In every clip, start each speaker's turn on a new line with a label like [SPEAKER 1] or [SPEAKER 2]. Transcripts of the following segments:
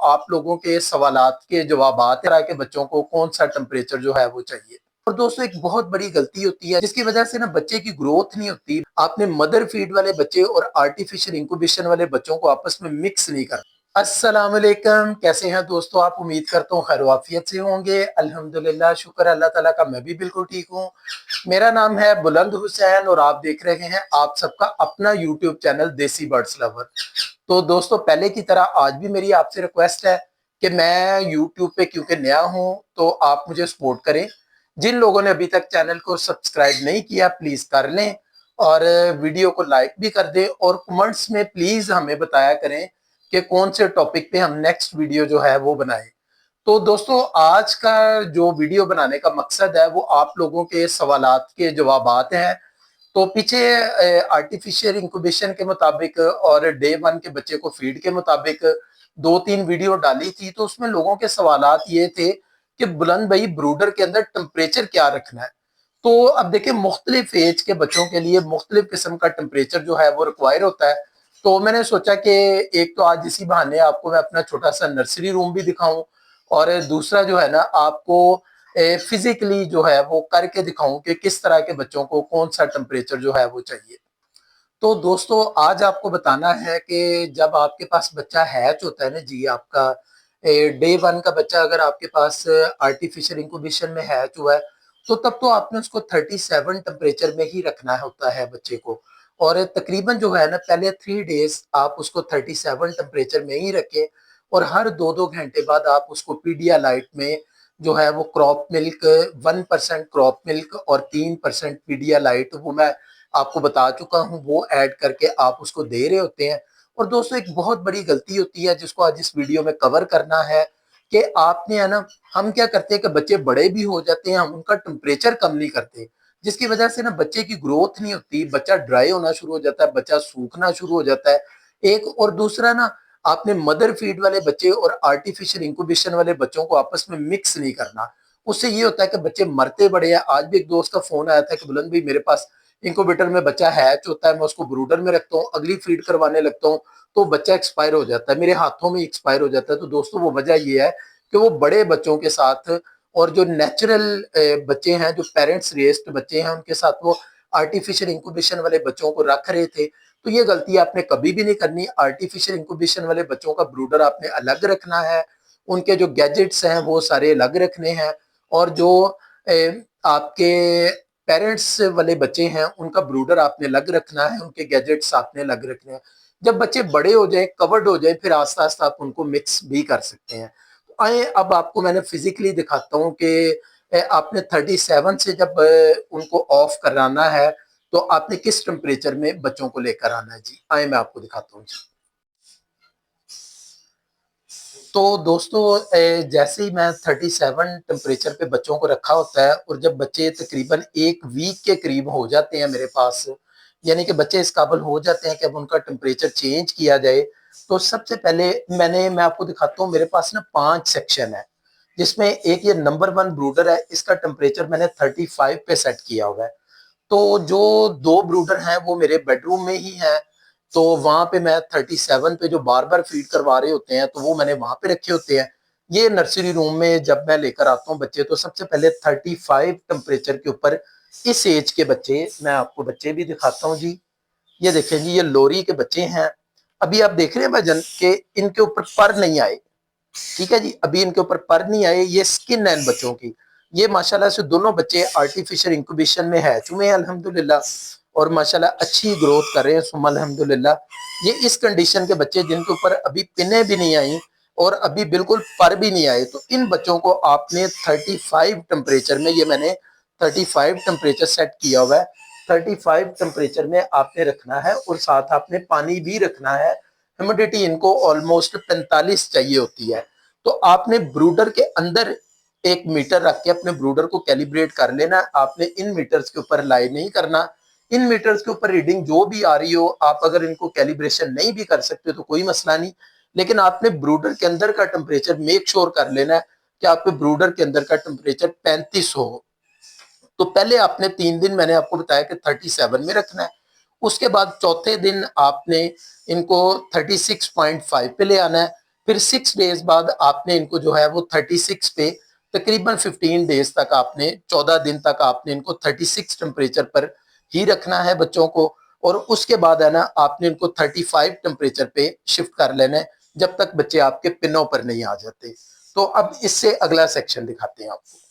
[SPEAKER 1] आप लोगों के सवालात के जवाबात तरह के बच्चों को कौन सा टेम्परेचर जो है वो चाहिए। और दोस्तों एक बहुत बड़ी गलती होती है जिसकी वजह से ना बच्चे की ग्रोथ नहीं होती। आपने मदर फीड वाले बच्चे और आर्टिफिशियल इंक्यूबेशन वाले बच्चों को आपस में मिक्स नहीं करना। अस्सलाम वालेकुम, कैसे हैं दोस्तों आप? उम्मीद करता हूँ खैर वाफियत से होंगे। अल्हम्दुलिल्लाह, शुक्र अल्लाह ताला का, मैं भी बिल्कुल ठीक हूँ। मेरा नाम है बुलंद हुसैन और आप देख रहे हैं आप सबका अपना यूट्यूब चैनल देसी बर्ड्स लवर। तो दोस्तों पहले की तरह आज भी मेरी आपसे रिक्वेस्ट है कि मैं यूट्यूब पे क्योंकि नया हूं तो आप मुझे सपोर्ट करें। जिन लोगों ने अभी तक चैनल को सब्सक्राइब नहीं किया प्लीज कर लें और वीडियो को लाइक भी कर दें और कमेंट्स में प्लीज हमें बताया करें कि कौन से टॉपिक पे हम नेक्स्ट वीडियो जो है वो बनाएं। तो दोस्तों आज का जो वीडियो बनाने का मकसद है वो आप लोगों के सवालात के जवाबात हैं। तो पीछे आर्टिफिशियल इंक्यूबेशन के मुताबिक और डे वन के बच्चे को फीड के मुताबिक 2-3 वीडियो डाली थी। तो उसमें लोगों के सवालात ये थे कि बुलंद भाई ब्रूडर के अंदर टेम्परेचर क्या रखना है। तो अब देखिए मुख्तलिफ एज के बच्चों के लिए मुख्तलिफ किस्म का टेम्परेचर जो है वो रिक्वायर होता है। तो मैंने सोचा कि एक तो आज इसी बहाने आपको मैं अपना छोटा सा नर्सरी रूम भी दिखाऊं और दूसरा जो है ना आपको फिजिकली जो है वो करके दिखाऊं कि किस तरह के बच्चों को कौन सा टेम्परेचर जो है वो चाहिए। तो दोस्तों आज आपको बताना है कि जब आपके पास बच्चा हैच होता है ना जी, आपका डे वन का बच्चा अगर आपके पास आर्टिफिशियल इंक्यूबेशन में हैच हुआ है तो तब तो आपने उसको 37 टेम्परेचर में ही रखना होता है बच्चे को। और तकरीबन जो है ना पहले 3 डेज आप उसको 37 टेम्परेचर में ही रखें और हर 2-2 घंटे बाद आप उसको पीडियालाइट में जो है वो क्रॉप मिल्क 1% क्रॉप मिल्क और 3% पीडियालाइट वो मैं आपको बता चुका हूँ वो ऐड करके आप उसको दे रहे होते हैं। और दोस्तों एक बहुत बड़ी गलती होती है जिसको आज इस वीडियो में कवर करना है कि आपने है ना, हम क्या करते हैं कि बच्चे बड़े भी हो जाते हैं हम उनका टेम्परेचर कम नहीं करते जिसकी वजह से ना बच्चे की ग्रोथ नहीं होती, बच्चा ड्राई होना शुरू हो जाता है, बच्चा सूखना शुरू हो जाता है। एक और दूसरा ना आपने मदर फीड वाले बच्चे और आर्टिफिशियल इंक्यूबेशन वाले बच्चों को आपस में मिक्स नहीं करना। उससे ये होता है कि बच्चे मरते बड़े हैं। आज भी एक दोस्त का फोन आया था कि बुलंद भाई मेरे पास इंक्यूबेटर में बच्चा हैच होता है, मैं उसको ब्रूडर में रखता हूँ, अगली फीड करवाने लगता हूँ तो बच्चा एक्सपायर हो जाता है, मेरे हाथों में एक्सपायर हो जाता है। तो दोस्तों वो वजह ये है कि वो बड़े बच्चों के साथ और जो नेचुरल बच्चे हैं, जो पेरेंट्स रेस्ड बच्चे हैं, उनके साथ वो आर्टिफिशियल इंक्यूबेशन वाले बच्चों को रख रहे थे। तो ये गलती आपने कभी भी नहीं करनी। आर्टिफिशियल इंक्यूबेशन वाले बच्चों का ब्रूडर आपने अलग रखना है, उनके जो गैजेट्स हैं वो सारे अलग रखने हैं और जो आपके पेरेंट्स वाले बच्चे हैं उनका ब्रूडर आपने अलग रखना है, उनके गैजेट्स आपने अलग रखने हैं। जब बच्चे बड़े हो जाए, कवर्ड हो जाए, फिर आस्ता आस्ता आप उनको मिक्स भी कर सकते हैं। तो आए अब आपको मैंने फिजिकली दिखाता हूँ कि आपने 37 से जब उनको ऑफ कराना है तो आपने किस टेम्परेचर में बच्चों को लेकर आना है। जी आए मैं आपको दिखाता हूँ। तो दोस्तों जैसे ही मैं 37 टेम्परेचर पे बच्चों को रखा होता है और जब बच्चे तकरीबन 1 वीक के करीब हो जाते हैं मेरे पास, यानी कि बच्चे इस काबिल हो जाते हैं कि अब उनका टेम्परेचर चेंज किया जाए, तो सबसे पहले मैं आपको दिखाता हूँ। मेरे पास ना 5 सेक्शन है जिसमें एक ये नंबर 1 ब्रूडर है, इसका टेम्परेचर मैंने 35 पे सेट किया हुआ है। तो जो 2 ब्रूडर हैं वो मेरे बेडरूम में ही हैं, तो वहां पे मैं 37 पे जो बार बार फीड करवा रहे होते हैं तो वो मैंने वहां पे रखे होते हैं। ये नर्सरी रूम में जब मैं लेकर आता हूँ बच्चे तो सबसे पहले 35 टेम्परेचर के ऊपर इस एज के बच्चे, मैं आपको बच्चे भी दिखाता हूँ जी। ये देखें जी, ये लोरी के बच्चे हैं। अभी आप देख रहे हैं भाईजान के इनके ऊपर पर नहीं आए, ठीक है जी, अभी इनके ऊपर पर नहीं आए। ये स्किन है इन बच्चों की। ये माशाल्लाह से दोनों बच्चे आर्टिफिशियल इंक्यूबेशन में है चुमे हैं अल्हम्दुलिल्लाह और माशाल्लाह अच्छी ग्रोथ कर रहे हैं सुम्मा अल्हम्दुलिल्लाह। ये इस कंडीशन के बच्चे जिनके ऊपर अभी पिने भी नहीं आई और अभी बिल्कुल पर भी नहीं आए, तो इन बच्चों को आपने 35 टेम्परेचर में, ये मैंने 35 टेम्परेचर सेट किया हुआ है, 35 टेम्परेचर में आपने रखना है और साथ आपने पानी भी रखना है। ह्यूमिडिटी इनको ऑलमोस्ट 45 चाहिए होती है। तो आपने ब्रूडर के अंदर 1 मीटर रख के अपने ब्रूडर को कैलिब्रेट कर लेना। आपने इन मीटर्स के ऊपर लाई नहीं करना। इन मीटर्स के ऊपर रीडिंग जो भी आ रही हो, आप अगर इनको कैलिब्रेशन नहीं भी कर सकते तो कोई मसला नहीं, लेकिन आपने ब्रूडर के अंदर का टेम्परेचर मेक श्योर कर लेना है कि आपके ब्रूडर के अंदर का टेम्परेचर 35 हो। तो पहले आपने 3 दिन मैंने आपको बताया कि 37 में रखना है। उसके बाद चौथे दिन आपने इनको 36.5 पे ले आना है। फिर 6 डेज बाद आपने इनको जो है वो 36 पे तकरीबन 15 डेज तक आपने 14 दिन तक आपने इनको 36 टेम्परेचर पर ही रखना है बच्चों को। और उसके बाद है ना आपने इनको 35 टेम्परेचर पे शिफ्ट कर लेना है जब तक बच्चे आपके पिनों पर नहीं आ जाते। तो अब इससे अगला सेक्शन दिखाते हैं आपको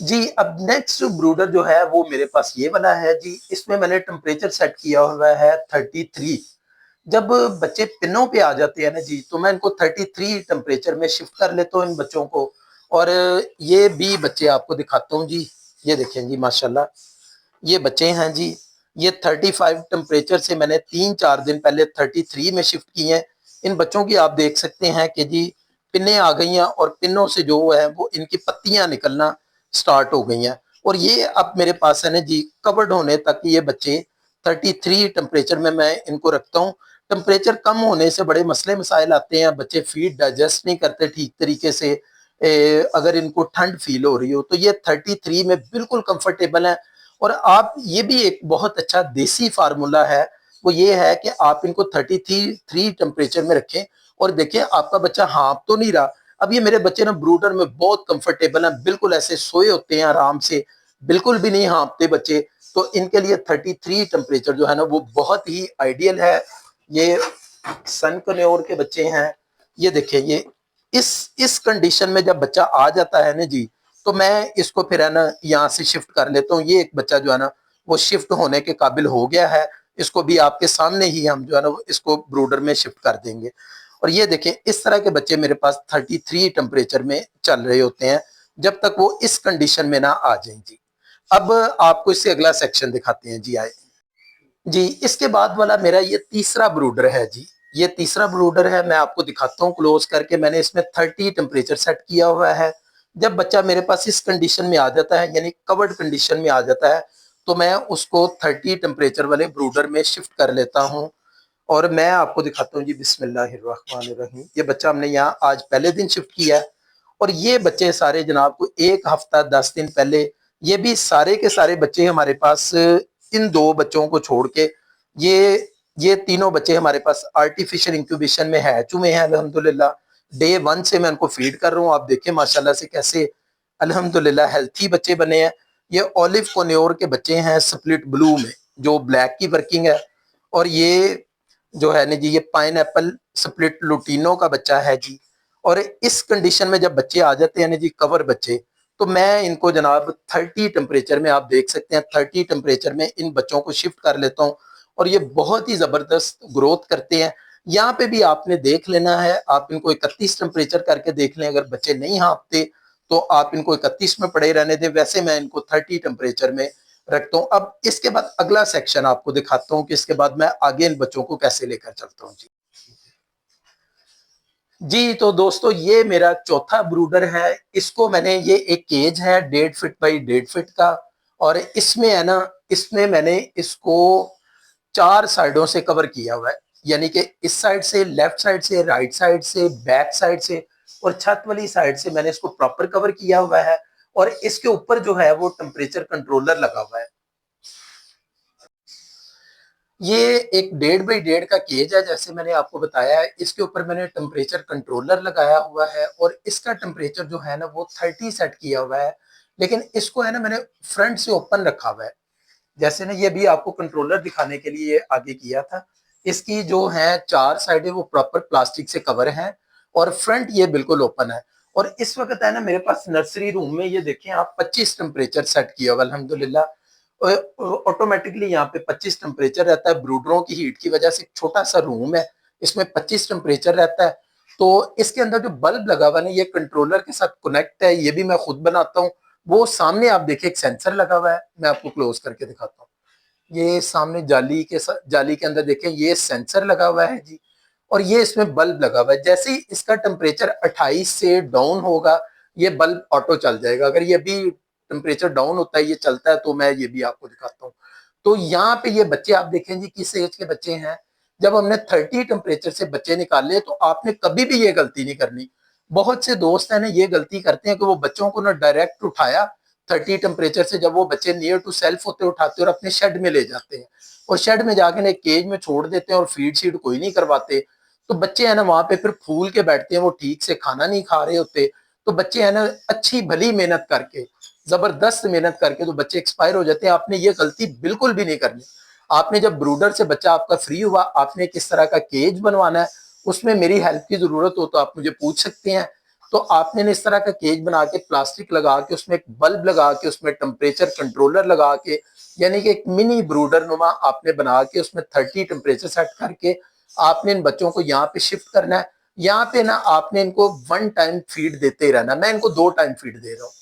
[SPEAKER 1] जी। अब नेक्स्ट ब्रूडर जो है वो मेरे पास ये वाला है जी। इसमें मैंने टेम्परेचर सेट किया हुआ है 33। जब बच्चे पिनों पे आ जाते हैं ना जी तो मैं इनको 33 टेम्परेचर में शिफ्ट कर लेता हूँ इन बच्चों को। और ये भी बच्चे आपको दिखाता हूँ जी। ये देखें जी माशाल्लाह ये बच्चे हैं जी। ये 35 टेम्परेचर से मैंने 3-4 दिन पहले 33 में शिफ्ट किए हैं। इन बच्चों की आप देख सकते हैं कि जी पिन्ने आ गई हैं और पिनों से जो है वो इनकी पत्तियां निकलना स्टार्ट हो गई हैं। और ये अब मेरे पास है ना जी कवर्ड होने तक ये बच्चे 33 टेम्परेचर में मैं इनको रखता हूँ। टेम्परेचर कम होने से बड़े मसले मसाइल आते हैं, बच्चे फीड डाइजेस्ट नहीं करते ठीक तरीके से। अगर इनको ठंड फील हो रही हो तो ये 33 में बिल्कुल कंफर्टेबल है। और आप ये भी एक बहुत अच्छा देसी फार्मूला है, वो ये है कि आप इनको 33 टेम्परेचर में रखें और देखें आपका बच्चा हाँप तो नहीं रहा। अब ये मेरे बच्चे ना ब्रूडर में बहुत कंफर्टेबल हैं, बिल्कुल ऐसे सोए होते हैं आराम से, बिल्कुल भी नहीं हाँपते बच्चे। तो इनके लिए 33 टेम्परेचर जो है ना वो बहुत ही आइडियल है। ये सन कन्योर के बच्चे हैं। ये देखिए ये इस कंडीशन में जब बच्चा आ जाता है ना जी तो मैं इसको फिर है ना यहाँ से शिफ्ट कर लेता हूँ। ये एक बच्चा जो है ना वो शिफ्ट होने के काबिल हो गया है। इसको भी आपके सामने ही हम जो है ना इसको ब्रूडर में शिफ्ट कर देंगे। और ये देखें इस तरह के बच्चे मेरे पास 33 टेम्परेचर में चल रहे होते हैं जब तक वो इस कंडीशन में ना आ जाए जी। अब आपको इससे अगला सेक्शन दिखाते हैं जी। आए जी। इसके बाद वाला मेरा ये तीसरा ब्रूडर है जी। ये तीसरा ब्रूडर है, मैं आपको दिखाता हूँ क्लोज करके। मैंने इसमें 30 टेम्परेचर सेट किया हुआ है। जब बच्चा मेरे पास इस कंडीशन में आ जाता है यानी कवर्ड कंडीशन में आ जाता है तो मैं उसको 30 टेम्परेचर वाले ब्रूडर में शिफ्ट कर लेता हूँ। और मैं आपको दिखाता हूँ जी। बिस्मिल्लाहिर्रहमानिर्रहीम। ये बच्चा हमने यहाँ आज पहले दिन शिफ्ट किया है। और ये बच्चे सारे जनाब को 1 हफ्ता 10 दिन पहले ये भी सारे के सारे बच्चे हमारे पास इन 2 बच्चों को छोड़ के ये तीनों बच्चे हमारे पास आर्टिफिशियल इंक्यूबेशन में है चुमे हैं अल्हम्दुलिल्लाह। डे 1 से मैं उनको फीड कर रहा हूँ। आप देखें माशाल्लाह से कैसे अल्हम्दुलिल्लाह हेल्थी बच्चे बने हैं। ये ऑलिव कोन्योर के बच्चे हैं स्प्लिट ब्लू में जो ब्लैक की वर्किंग है। और ये जो है ना जी ये पाइनएप्पल स्प्लिट लुटीनो का बच्चा है जी। और इस कंडीशन में जब बच्चे आ जाते हैं ना जी कवर बच्चे तो मैं इनको जनाब 30 टेम्परेचर में आप देख सकते हैं 30 टेम्परेचर में इन बच्चों को शिफ्ट कर लेता हूँ। और ये बहुत ही जबरदस्त ग्रोथ करते हैं। यहाँ पे भी आपने देख लेना है, आप इनको 31 टेम्परेचर करके देख लें। अगर बच्चे नहीं हाँपते तो आप इनको 31 में पड़े रहने दें। वैसे मैं इनको 30 टेम्परेचर में रखता हूँ। अब इसके बाद अगला सेक्शन आपको दिखाता हूँ कि इसके बाद मैं आगे इन बच्चों को कैसे लेकर चलता हूँ जी। जी तो दोस्तों ये मेरा चौथा ब्रूडर है। इसको मैंने ये एक केज है 1.5 फीट बाई 1.5 फीट का। और इसमें है ना इसमें मैंने इसको 4 साइडों से कवर किया हुआ है। यानी कि इस साइड से, लेफ्ट साइड से, राइट साइड से, बैक साइड से और छत वाली साइड से मैंने इसको प्रॉपर कवर किया हुआ है। और इसके ऊपर जो है वो टेम्परेचर कंट्रोलर लगा हुआ है। ये एक 1.5 बाई 1.5 का केज है जैसे मैंने आपको बताया है। इसके ऊपर मैंने टेम्परेचर कंट्रोलर लगाया हुआ है और इसका टेम्परेचर जो है ना वो 30 सेट किया हुआ है। लेकिन इसको है ना मैंने फ्रंट से ओपन रखा हुआ है। जैसे ना ये भी आपको कंट्रोलर दिखाने के लिए आगे किया था। इसकी जो है 4 साइडें वो प्रॉपर प्लास्टिक से कवर है और फ्रंट ये बिल्कुल ओपन है। और इस वक्त है ना मेरे पास नर्सरी रूम में ये देखें आप 25 टेम्परेचर सेट किया हुआ अल्हम्दुलिल्लाह। ऑटोमेटिकली यहाँ पे 25 टेम्परेचर रहता है। ब्रूडरों की हीट की वजह से एक छोटा सा रूम है, इसमें 25 टेम्परेचर रहता है। तो इसके अंदर जो बल्ब लगा हुआ है ना ये कंट्रोलर के साथ कनेक्ट है। ये भी मैं खुद बनाता हूँ। वो सामने आप देखिए एक सेंसर लगा हुआ है, मैं आपको क्लोज करके दिखाता हूँ। ये सामने जाली के अंदर देखें ये सेंसर लगा हुआ है जी। और ये इसमें बल्ब लगा हुआ है। जैसे ही इसका टेम्परेचर 28 से डाउन होगा ये बल्ब ऑटो चल जाएगा। अगर ये भी टेम्परेचर डाउन होता है ये चलता है तो मैं ये भी आपको दिखाता हूँ। तो यहाँ पे ये बच्चे आप देखें जी किस एज के बच्चे हैं। जब हमने 30 टेम्परेचर से बच्चे निकाले तो आपने कभी भी ये गलती नहीं करनी। बहुत से दोस्त हैं ना ये गलती करते हैं कि वो बच्चों को ना डायरेक्ट उठाया 30 टेम्परेचर से, जब वो बच्चे नियर टू सेल्फ होते उठाते और अपने शेड में ले जाते हैं और शेड में जाके ना केज में छोड़ देते हैं और फीड शीड कोई नहीं करवाते। तो बच्चे है ना वहां पे फिर फूल के बैठते हैं, वो ठीक से खाना नहीं खा रहे होते। तो बच्चे है ना अच्छी भली मेहनत करके, जबरदस्त मेहनत करके तो बच्चे एक्सपायर हो जाते हैं। आपने ये गलती बिल्कुल भी नहीं करनी। आपने जब ब्रूडर से बच्चा आपका फ्री हुआ, आपने किस तरह का केज बनवाना है, उसमें मेरी हेल्प की जरूरत हो तो आप मुझे पूछ सकते हैं। तो आपने इस तरह का केज बना के, प्लास्टिक लगा के, उसमें एक बल्ब लगा के, उसमें टेम्परेचर कंट्रोलर लगा के, यानी कि एक मिनी ब्रूडर नुमा आपने बना के, उसमें 30 टेम्परेचर सेट करके आपने इन बच्चों को यहाँ पे शिफ्ट करना है। यहाँ पे ना आपने इनको 1 टाइम फीड देते ही रहना। मैं इनको 2 टाइम फीड दे रहा हूँ।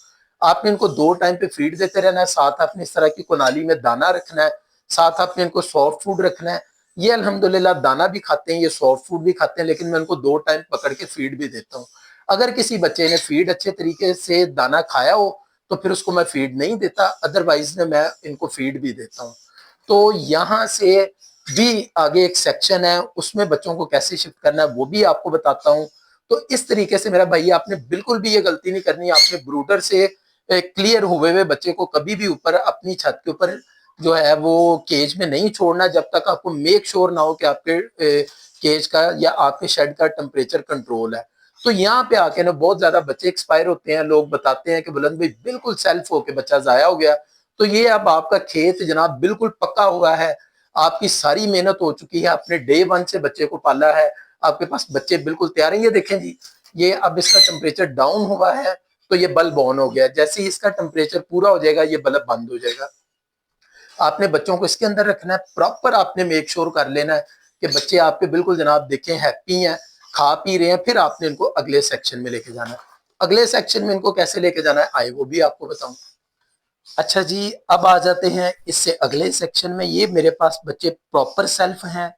[SPEAKER 1] आपने इनको 2 टाइम पे फीड देते रहना है। साथ आपने इस तरह की कोनाली में दाना रखना है। साथ आपने इनको सॉफ्ट फूड रखना है। ये अल्हम्दुलिल्लाह दाना भी खाते हैं, ये सॉफ्ट फूड भी खाते हैं, लेकिन मैं इनको 2 टाइम पकड़ के फीड भी देता हूँ। अगर किसी बच्चे ने फीड अच्छे तरीके से दाना खाया हो तो फिर उसको मैं फीड नहीं देता, अदरवाइज ने मैं इनको फीड भी देता हूँ। तो यहाँ से भी आगे एक सेक्शन है, उसमें बच्चों को कैसे शिफ्ट करना है वो भी आपको बताता हूँ। तो इस तरीके से मेरा भाई, आपने बिल्कुल भी ये गलती नहीं करनी। आपने ब्रूडर से क्लियर हुए हुए बच्चे को कभी भी ऊपर अपनी छत के ऊपर जो है वो केज में नहीं छोड़ना, जब तक आपको मेक श्योर ना हो कि आपके केज का या आपके शेड का टेम्परेचर कंट्रोल है। तो यहाँ पे आके ना बहुत ज्यादा बच्चे एक्सपायर होते हैं। लोग बताते हैं कि बुलंद भाई बिल्कुल सेल्फ होके बच्चा जाया हो गया। तो ये अब आपका खेत जनाब बिल्कुल पक्का हुआ है, आपकी सारी मेहनत हो चुकी है, आपने डे 1 से बच्चे को पाला है, आपके पास बच्चे बिल्कुल तैयार हैं। ये देखें जी, ये अब इसका टेम्परेचर डाउन हुआ है तो ये बल्ब ऑन हो गया। जैसे ही इसका टेम्परेचर पूरा हो जाएगा ये बल्ब बंद हो जाएगा। आपने बच्चों को इसके अंदर रखना है, प्रॉपर आपने मेक श्योर कर लेना है कि बच्चे आपके बिल्कुल जनाब देखें हैप्पी हैं, खा पी रहे हैं। फिर आपने इनको अगले सेक्शन में लेके जाना है। अगले सेक्शन में इनको कैसे लेके जाना है आए वो भी आपको बताऊं। अच्छा जी, अब आ जाते हैं इससे अगले सेक्शन में। ये मेरे पास बच्चे प्रॉपर सेल्फ हैं।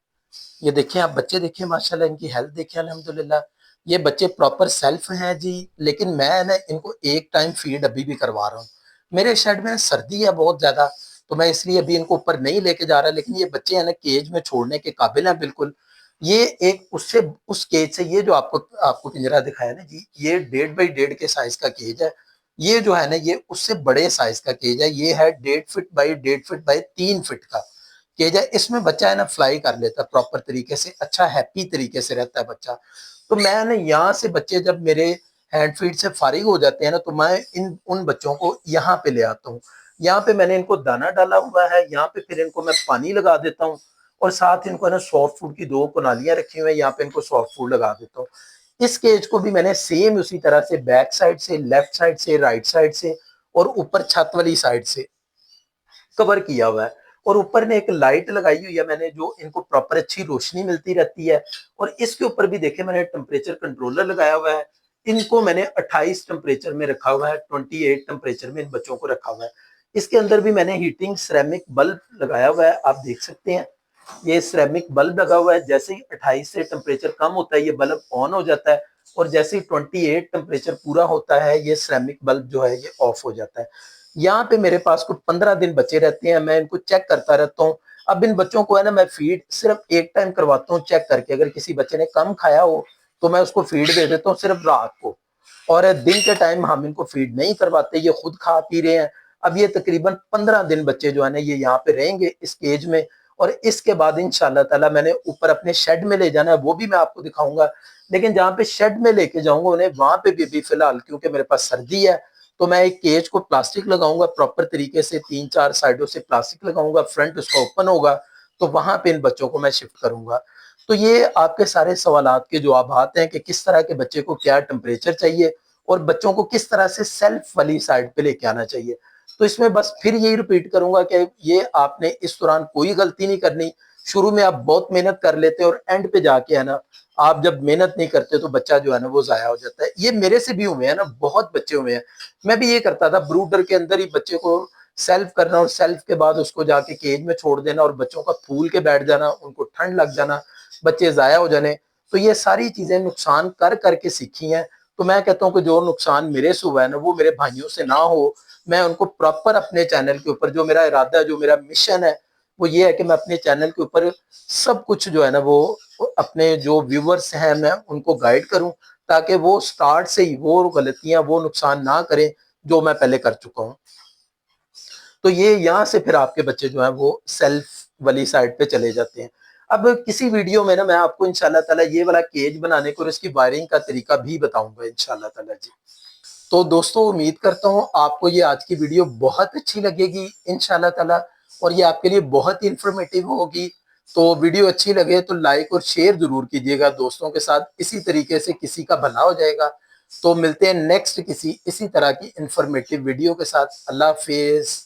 [SPEAKER 1] ये देखें, आप बच्चे देखें, माशाल्लाह इनकी हेल्थ देखें, अल्हम्दुलिल्लाह। ये बच्चे प्रॉपर सेल्फ हैं जी। लेकिन मैं ना इनको 1 टाइम फीड अभी भी करवा रहा हूँ। मेरे शेड में सर्दी है बहुत ज्यादा, तो मैं इसलिए अभी इनको ऊपर नहीं लेके जा रहा। लेकिन ये बच्चे हैं ना केज में छोड़ने के काबिल हैं बिल्कुल। ये एक उससे उस केज से, ये जो आपको आपको पिंजरा दिखाया ना जी, ये 1.5 बाई 1.5 के साइज का केज है। ये जो है ना ये उससे बड़े साइज का केज है। ये है 1.5 feet by 1.5 feet by 3 feet का केज है। इसमें बच्चा है ना फ्लाई कर लेता है प्रॉपर तरीके से, अच्छा हैप्पी तरीके से रहता है बच्चा। तो मैं ना यहाँ से बच्चे जब मेरे हैंड फीड से फारिग हो जाते हैं ना, तो मैं इन उन बच्चों को यहाँ पे ले आता हूँ। यहाँ पे मैंने इनको दाना डाला हुआ है, यहाँ पे फिर इनको मैं पानी लगा देता हूँ। और साथ इनको है ना सॉफ्ट फूड की 2 प्रणालियां रखी हुई है, यहाँ पे इनको सॉफ्ट फूड लगा देता हूँ। इस केज को भी मैंने सेम उसी तरह से बैक साइड से, लेफ्ट साइड से, राइट साइड से और ऊपर छत वाली साइड से कवर किया हुआ है। और ऊपर में एक लाइट लगाई हुई है मैंने, जो इनको प्रॉपर अच्छी रोशनी मिलती रहती है। और इसके ऊपर भी देखे मैंने टेम्परेचर कंट्रोलर लगाया हुआ है। इनको मैंने 28 टेम्परेचर में रखा हुआ है, 28 टेम्परेचर में इन बच्चों को रखा हुआ है। इसके अंदर भी मैंने हीटिंग सिरेमिक बल्ब लगाया हुआ है, आप देख सकते हैं। ये सिरेमिक बल्ब लगा हुआ है। जैसे ही 28 से टेम्परेचर कम होता है ये बल्ब ऑन हो जाता है, और जैसे ही 28 टेम्परेचर पूरा होता है ये सिरेमिक बल्ब जो है ये ऑफ हो जाता है। यहाँ पे मेरे पास कुछ 15 दिन बचे रहते हैं, मैं इनको चेक करता रहता हूँ। अब इन बच्चों को है ना मैं फीड सिर्फ 1 टाइम करवाता हूँ चेक करके। अगर किसी बच्चे ने कम खाया हो तो मैं उसको फीड दे देता हूँ सिर्फ रात को, और दिन के टाइम हम इनको फीड नहीं करवाते, ये खुद खा पी रहे हैं। अब ये तकरीबन 15 दिन बच्चे जो है ना ये यहाँ पे रहेंगे इस केज में। और इसके बाद इंशाल्लाह ताला मैंने ऊपर अपने शेड में ले जाना है, वो भी मैं आपको दिखाऊंगा। लेकिन जहाँ पे शेड में लेके जाऊंगा उन्हें, वहां पे भी फिलहाल क्योंकि मेरे पास सर्दी है, तो मैं एक केज को प्लास्टिक लगाऊंगा प्रॉपर तरीके से, 3-4 साइडों से प्लास्टिक लगाऊंगा, फ्रंट उसका ओपन होगा। तो वहां पे इन बच्चों को मैं शिफ्ट करूंगा। तो ये आपके सारे सवालात के जवाब हैं कि किस तरह के बच्चे को क्या टेम्परेचर चाहिए और बच्चों को किस तरह से सेल्फ वाली साइड पे लेके आना चाहिए। तो इसमें बस फिर यही रिपीट करूंगा कि ये आपने इस दौरान कोई गलती नहीं करनी। शुरू में आप बहुत मेहनत कर लेते हैं और एंड पे जाके है ना आप जब मेहनत नहीं करते तो बच्चा जो है ना वो जाया हो जाता है। ये मेरे से भी हुए हैं ना, बहुत बच्चे हुए हैं। मैं भी ये करता था, ब्रूडर के अंदर ही बच्चे को सेल्फ करना और सेल्फ के बाद उसको जाके केज में छोड़ देना और बच्चों का फूल के बैठ जाना, उनको ठंड लग जाना, बच्चे जाया हो जाने। तो ये सारी चीजें नुकसान कर करके सीखी हैं। तो मैं कहता हूँ कि जो नुकसान मेरे से हुआ है ना वो मेरे भाइयों से ना हो। मैं उनको प्रॉपर अपने चैनल के ऊपर, जो मेरा इरादा है, जो मेरा मिशन है, वो ये है कि मैं अपने चैनल के ऊपर सब कुछ जो है ना वो अपने जो व्यूवर्स हैं मैं उनको गाइड करूं, ताकि वो स्टार्ट से ही वो गलतियां, वो नुकसान ना करें जो मैं पहले कर चुका हूं। तो ये यहाँ से फिर आपके बच्चे जो है वो सेल्फ वाली साइड पे चले जाते हैं। अब किसी वीडियो में ना मैं आपको इंशाल्लाह ताला ये वाला केज बनाने को और इसकी वायरिंग का तरीका भी बताऊंगा इंशाल्लाह ताला जी। तो दोस्तों उम्मीद करता हूँ आपको ये आज की वीडियो बहुत अच्छी लगेगी इंशाल्लाह ताला, और ये आपके लिए बहुत ही इंफॉर्मेटिव होगी। तो वीडियो अच्छी लगे तो लाइक और शेयर जरूर कीजिएगा दोस्तों के साथ, इसी तरीके से किसी का भला हो जाएगा। तो मिलते हैं नेक्स्ट किसी इसी तरह की इंफॉर्मेटिव वीडियो के साथ। अल्लाह हाफिज।